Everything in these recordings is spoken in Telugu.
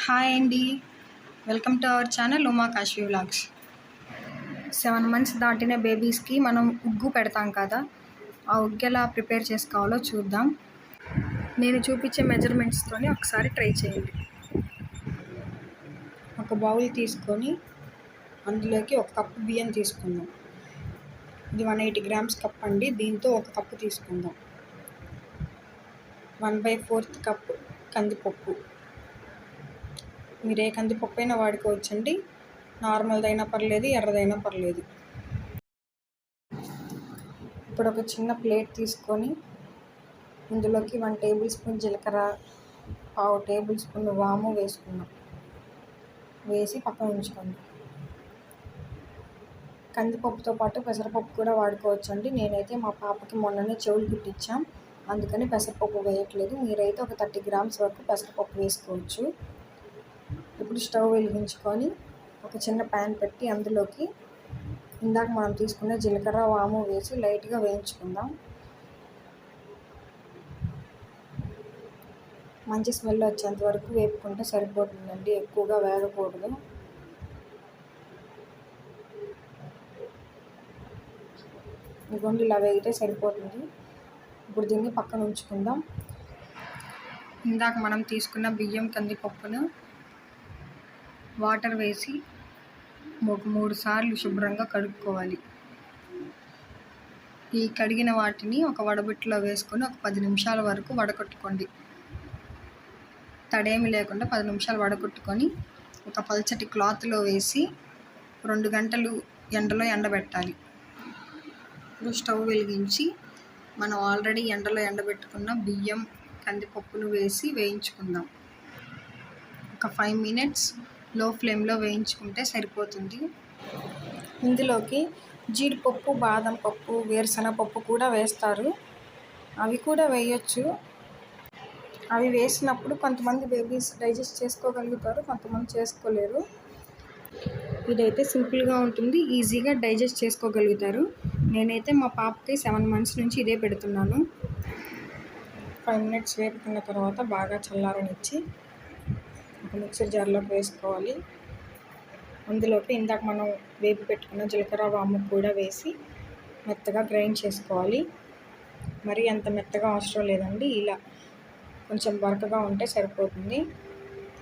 హాయ్ అండి. Welcome to our channel Uma Kashvi vlogs. 7 months దాటిన బేబీస్కి మనం ఉగ్గు పెడతాం కదా, ఆ ఉగ్గు ఎలా ప్రిపేర్ చేసుకోవాలో చూద్దాం. నేను చూపించే మెజర్మెంట్స్తోని ఒకసారి ట్రై చేయండి. ఒక బౌల్ తీసుకొని అందులోకి 1 కప్పు బియ్యం తీసుకుందాం. ఇది 180 grams కప్ అండి. దీంతో 1 కప్పు తీసుకుందాం. 1/4 కప్పు కందిపప్పు. మీరు ఏ కందిపప్పు అయినా వాడుకోవచ్చండి. నార్మల్దైనా పర్లేదు, ఎర్రదైనా పర్లేదు. ఇప్పుడు ఒక చిన్న ప్లేట్ తీసుకొని ఇందులోకి 1 tablespoon జీలకర్ర, 1/2 tablespoon వాము వేసుకుందాం. వేసి పక్కన ఉంచుకోండి. కందిపప్పుతో పాటు పెసరపప్పు కూడా వాడుకోవచ్చండి. నేనైతే మా పాపకి మొన్ననే చెవులు కుట్టించాం, అందుకని పెసరపప్పు వేయట్లేదు. మీరైతే ఒక 30 grams వరకు పెసరపప్పు వేసుకోవచ్చు. ఇప్పుడు స్టవ్ వెలిగించుకొని ఒక చిన్న ప్యాన్ పెట్టి అందులోకి ఇందాక మనం తీసుకున్న జీలకర్ర, వాము వేసి లైట్గా వేయించుకుందాం. మంచి స్మెల్ వచ్చేంత వరకు వేపుకుంటే సరిపోతుందండి, ఎక్కువగా వేగకూడదు. ఇదిగోండి, ఇలా వేగితే సరిపోతుంది. ఇప్పుడు దీన్ని పక్కన ఉంచుకుందాం. ఇందాక మనం తీసుకున్న బియ్యం, కందిపప్పును వాటర్ వేసి ఒక 3 సార్లు శుభ్రంగా కడుక్కోవాలి. ఈ కడిగిన వాటిని ఒక వడబుట్టలో వేసుకొని ఒక 10 నిమిషాల వరకు వడకట్టుకోండి. తడేమి లేకుండా 10 నిమిషాలు వడకట్టుకొని ఒక పల్చటి క్లాత్లో వేసి 2 గంటలు ఎండలో ఎండబెట్టాలి. ఇప్పుడు స్టవ్ వెలిగించి మనం ఆల్రెడీ ఎండలో ఎండబెట్టుకున్న బియ్యం, కందిపప్పును వేసి వేయించుకుందాం. ఒక 5 minutes లో ఫ్లేమ్లో వేయించుకుంటే సరిపోతుంది. ఇందులోకి జీడిపప్పు, బాదం పప్పు, వేరుశనగపప్పు కూడా వేస్తారు. అవి కూడా వేయచ్చు. అవి వేసినప్పుడు కొంతమంది బేబీస్ డైజెస్ట్ చేసుకోగలుగుతారు, కొంతమంది చేసుకోలేరు. ఇదైతే సింపుల్గా ఉంటుంది, ఈజీగా డైజెస్ట్ చేసుకోగలుగుతారు. నేనైతే మా పాపకి 7 months నుంచి ఇదే పెడుతున్నాను. 5 minutes వేపుకున్న తర్వాత బాగా చల్లారనిచ్చి ఒక మిక్సర్ జార్లోకి వేసుకోవాలి. అందులోకి ఇందాక మనం వేపి పెట్టుకున్న జీలకర్ర, వాము కూడా వేసి మెత్తగా గ్రైండ్ చేసుకోవాలి. మరి అంత మెత్తగా అవసరం లేదండి, ఇలా కొంచెం బరకగా ఉంటే సరిపోతుంది.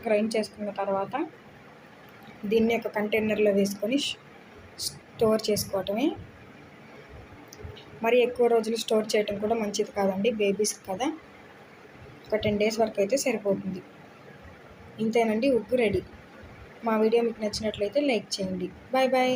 గ్రైండ్ చేసుకున్న తర్వాత దీన్ని ఒక కంటైనర్లో వేసుకొని స్టోర్ చేసుకోవటమే. మరి ఎక్కువ రోజులు స్టోర్ చేయటం కూడా మంచిది కాదండి, బేబీస్కి కదా. ఒక 10 days వరకు అయితే సరిపోతుంది. ఇంతేనండి, ఉగ్గు రెడీ. మా వీడియో మీకు నచ్చినట్లయితే లైక్ చేయండి. Bye bye.